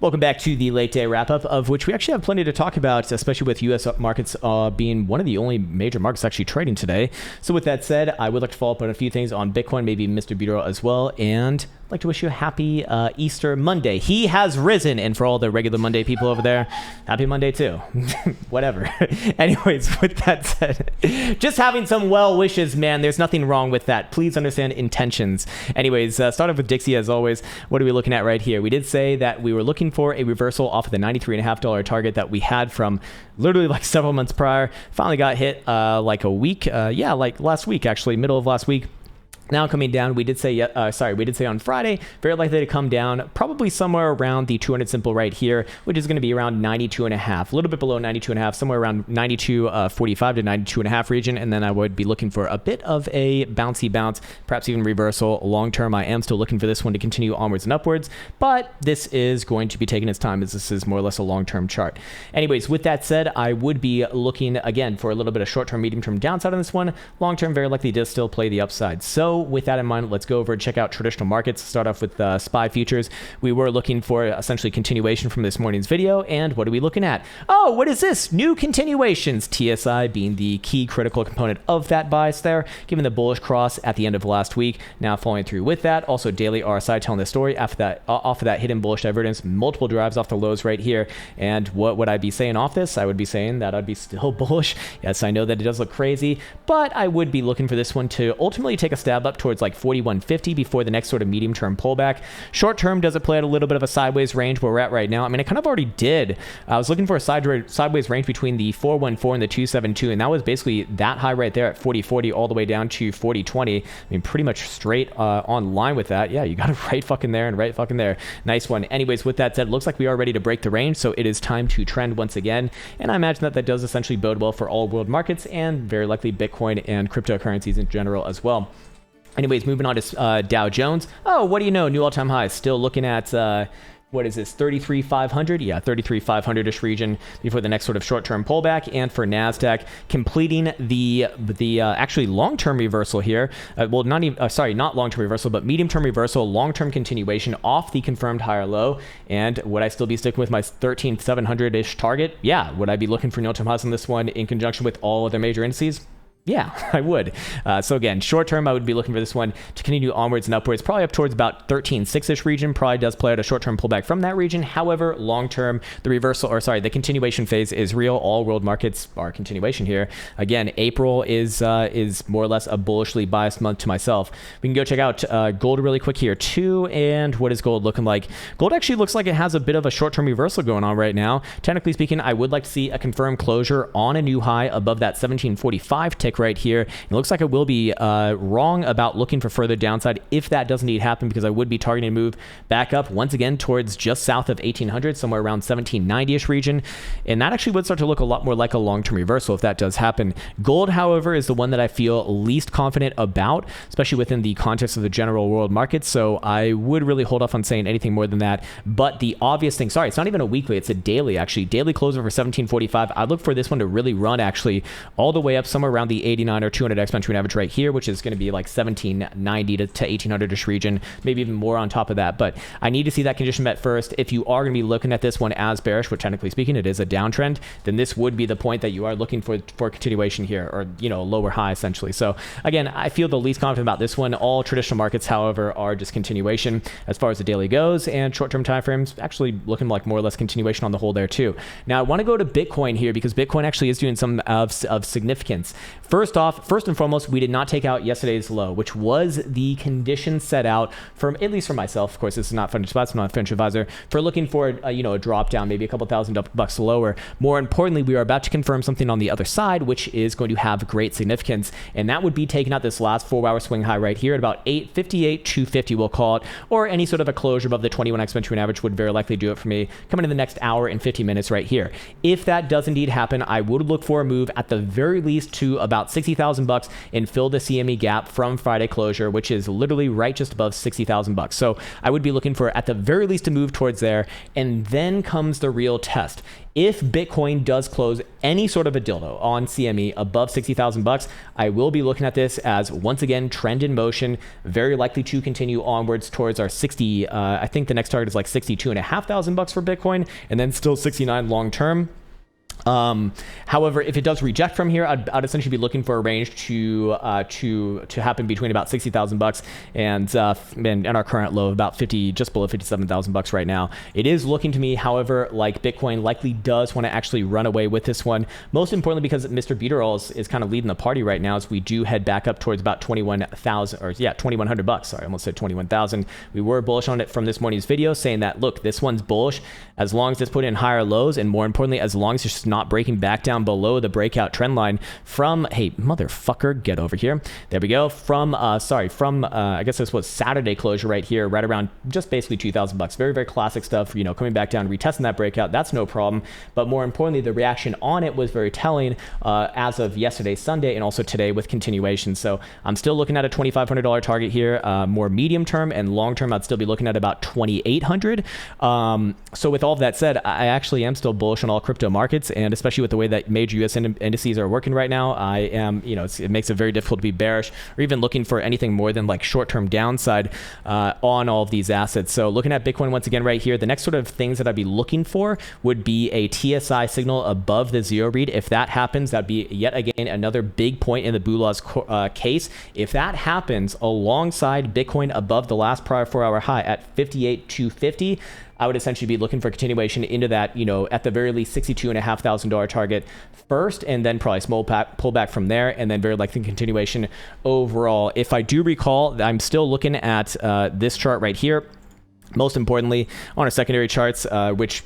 Welcome back to the late day wrap up, of which we actually have plenty to talk about, especially with US markets being one of the only major markets actually trading today. So with that said, I would like to follow up on a few things on Bitcoin, maybe Mr. Buteau as well, and I'd like to wish you a happy Easter Monday. He has risen, and for all the regular Monday people over there, happy Monday too. Whatever. Anyways, with that said, just having some well wishes, man. There's nothing wrong with that. Please understand intentions. Anyways, start off with Dixie as always. What are we looking at right here? We did say that we were looking for a reversal off of the $93.50 target that we had from literally like several months prior. Finally got hit like a week. Like last week, actually, middle of last week. Now coming down, we did say on Friday, very likely to come down probably somewhere around the 200 simple right here, which is going to be around 92.5, a little bit below 92.5, somewhere around 92.45 to 92.5 region. And then I would be looking for a bit of a bouncy bounce, perhaps even reversal. Long term, I am still looking for this one to continue onwards and upwards, but this is going to be taking its time as this is more or less a long-term chart. Anyways, with that said, I would be looking again for a little bit of short-term, medium-term downside on this one. Long-term, very likely does still play the upside. So with that in mind, let's go over and check out traditional markets. Start off with SPY futures. We were looking for essentially continuation from this morning's video. And what are we looking at? Oh, what is this? New continuations. TSI being the key critical component of that bias there, given the bullish cross at the end of last week. Now following through with that. Also daily RSI telling the story after that, off of that hidden bullish divergence, multiple drives off the lows right here. And what would I be saying off this? I would be saying that I'd be still bullish. Yes, I know that it does look crazy, but I would be looking for this one to ultimately take a stab up towards like 41.50 before the next sort of medium term pullback. Short term, does it play at a little bit of a sideways range where we're at right now? I mean, it kind of already did. I was looking for a sideways range between the 414 and the 272, and that was basically that high right there at 40.40 all the way down to 40.20. I mean, pretty much straight on line with that. Yeah, you got it right fucking there and right fucking there. Nice one. Anyways, with that said, it looks like we are ready to break the range, so it is time to trend once again. And I imagine that does essentially bode well for all world markets and very likely Bitcoin and cryptocurrencies in general as well. Anyways, moving on to Dow Jones. Oh, what do you know? New all-time high. Still looking at, what is this, 33,500? Yeah, 33,500-ish region before the next sort of short-term pullback. And for NASDAQ, completing the actually long-term reversal here. Not long-term reversal, but medium-term reversal, long-term continuation off the confirmed higher low. And would I still be sticking with my 13,700-ish target? Yeah. Would I be looking for new all-time highs on this one in conjunction with all other major indices? Yeah, I would. So again, short term, I would be looking for this one to continue onwards and upwards, probably up towards about 13.6-ish region. Probably does play out a short-term pullback from that region. However, long term, the continuation phase is real. All world markets are continuation here. Again, April is more or less a bullishly biased month to myself. We can go check out gold really quick here too. And what is gold looking like? Gold actually looks like it has a bit of a short-term reversal going on right now. Technically speaking, I would like to see a confirmed closure on a new high above that 1745 tick right here. It looks like I will be wrong about looking for further downside if that does indeed happen, because I would be targeting a move back up once again towards just south of 1800, somewhere around 1790-ish region. And that actually would start to look a lot more like a long-term reversal if that does happen. Gold, however, is the one that I feel least confident about, especially within the context of the general world market. So I would really hold off on saying anything more than that. But the obvious thing, sorry, it's not even a weekly, it's a daily actually. Daily close over 1745. I'd look for this one to really run actually all the way up somewhere around the 89 or 200 exponential average right here, which is going to be like 1790 to 1800-ish region, maybe even more on top of that. But I need to see that condition met first. If you are going to be looking at this one as bearish, which technically speaking it is a downtrend, then this would be the point that you are looking for continuation here, or lower high essentially. So again, I feel the least confident about this one. All traditional markets, however, are just continuation as far as the daily goes, and short-term timeframes actually looking like more or less continuation on the whole there too. Now I want to go to Bitcoin here because Bitcoin actually is doing some of significance. First and foremost, we did not take out yesterday's low, which was the condition set out from, at least for myself. Of course, this is not financial advice, I'm not a financial advisor, for looking for a drop down, maybe a couple $1,000 lower. More importantly, we are about to confirm something on the other side, which is going to have great significance, and that would be taking out this last 4-hour swing high right here at about 858.250, we'll call it, or any sort of a closure above the 21 exponential average would very likely do it for me coming in the next hour and 50 minutes right here. If that does indeed happen, I would look for a move at the very least to about about 60,000 bucks and fill the CME gap from Friday closure, which is literally right just above 60,000 bucks. So I would be looking for at the very least to move towards there, and then comes the real test. If Bitcoin does close any sort of a dildo on CME above 60,000 bucks, I will be looking at this as, once again, trend in motion, very likely to continue onwards towards our 60. I think the next target is like 62,500 bucks for Bitcoin, and then still 69 long term. However, if it does reject from here, I'd essentially be looking for a range to happen between about 60,000 bucks and our current low of about just below 57,000 bucks right now. It is looking to me, however, like Bitcoin likely does want to actually run away with this one. Most importantly, because Mr. Beaterall is kind of leading the party right now, as we do head back up towards about 2,100 bucks. Sorry, I almost said 21,000. We were bullish on it from this morning's video, saying that, look, this one's bullish as long as it's put in higher lows, and more importantly, as long as it's just not breaking back down below the breakout trend line from, hey, motherfucker, get over here. There we go. I guess this was Saturday closure right here, right around just basically 2,000 bucks. Very, very classic stuff, coming back down, retesting that breakout. That's no problem. But more importantly, the reaction on it was very telling as of yesterday, Sunday, and also today with continuation. So I'm still looking at a $2,500 target here, more medium term, and long term, I'd still be looking at about 2,800. So with all of that said, I actually am still bullish on all crypto markets, and especially with the way that major US indices are working right now, I am, it makes it very difficult to be bearish or even looking for anything more than like short-term downside on all of these assets. So looking at Bitcoin once again right here, the next sort of things that I'd be looking for would be a TSI signal above the zero read. If that happens, that'd be yet again another big point in the Bulaw's case. If that happens alongside Bitcoin above the last prior 4-hour high at 58,250, I would essentially be looking for continuation into that, at the very least $62,500 target first, and then probably small pullback from there, and then very likely continuation overall. If I do recall, I'm still looking at this chart right here. Most importantly, on our secondary charts, which,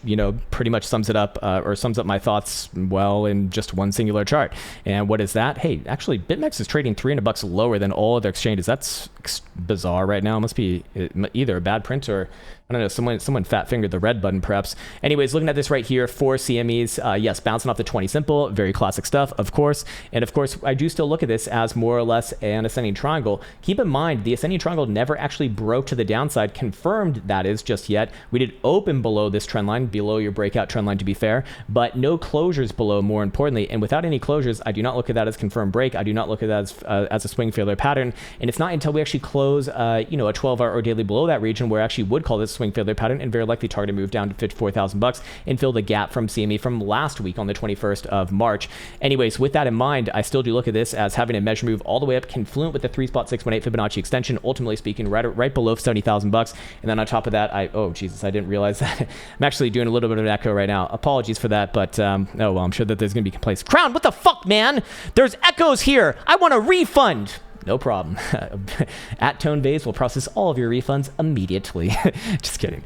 pretty much sums it up or sums up my thoughts well in just one singular chart. And what is that? Hey, actually, BitMEX is trading $300 lower than all other exchanges. That's bizarre right now. It must be either a bad print or, I don't know, someone fat fingered the red button perhaps. Anyways, looking at this right here for CMEs, yes, bouncing off the 20 simple, very classic stuff, of course. And of course, I do still look at this as more or less an ascending triangle. Keep in mind, the ascending triangle never actually broke to the downside, confirmed that is just yet. We did open below this trend line, below your breakout trend line to be fair, but no closures below, more importantly. And without any closures, I do not look at that as confirmed break. I do not look at that as a swing failure pattern. And it's not until we actually close, a 12-hour or daily below that region where I actually would call this swing failure pattern, and very likely target move down to 54,000 bucks and fill the gap from CME from last week on the 21st of March. Anyways, with that in mind, I still do look at this as having a measure move all the way up, confluent with the 3.618 Fibonacci extension, ultimately speaking, right below 70,000 bucks. And then on top of that, oh Jesus, I didn't realize that. I'm actually doing a little bit of an echo right now. Apologies for that, but oh well, I'm sure that there's gonna be complaints. Krown, what the fuck, man? There's echoes here. I want a refund. No problem. At Tone Base will process all of your refunds immediately. Just kidding.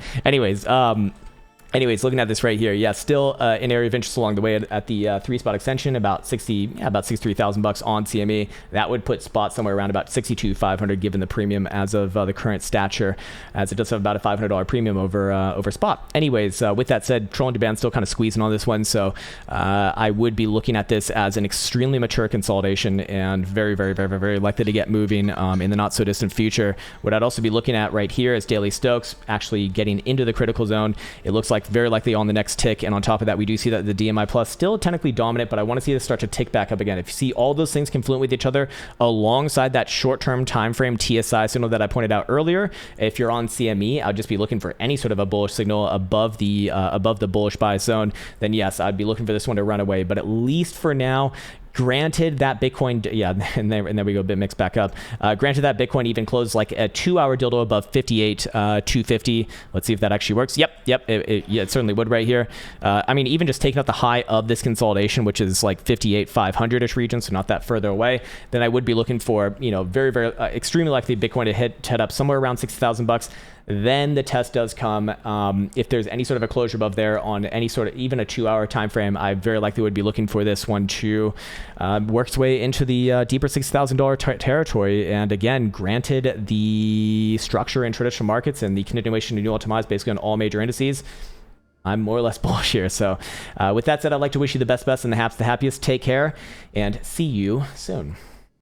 Anyways, looking at this right here, yeah, still an area of interest along the way at the three-spot extension, about 63,000 bucks on CME. That would put spot somewhere around about 62,500, given the premium as of the current stature, as it does have about a $500 premium over spot. Anyways, with that said, trolling demand still kind of squeezing on this one, so I would be looking at this as an extremely mature consolidation and very, very, very, very, very likely to get moving in the not so distant future. What I'd also be looking at right here is daily Stokes actually getting into the critical zone. It looks like very likely on the next tick, and on top of that, we do see that the DMI plus still technically dominant, but I want to see this start to tick back up again. If you see all those things confluent with each other alongside that short-term time frame TSI signal that I pointed out earlier, if you're on CME, I'd just be looking for any sort of a bullish signal above the bullish buy zone. Then yes, I'd be looking for this one to run away, but at least for now, granted that Bitcoin, yeah, and there we go, BitMEX back up. Granted that Bitcoin even closed like a 2-hour dildo above 58,250. Let's see if that actually works. Yep, it certainly would right here. I mean, even just taking out the high of this consolidation, which is like 58,500-ish region, so not that further away, then I would be looking for, very, very extremely likely Bitcoin to head up somewhere around 60,000 bucks. Then the test does come. If there's any sort of a closure above there on any sort of even a 2-hour time frame, I very likely would be looking for this one to work its way into the deeper $60,000 territory. And again, granted the structure in traditional markets and the continuation of new all-time highs basically on all major indices, I'm more or less bullish here. So with that said, I'd like to wish you the best and the happiest. Take care and see you soon.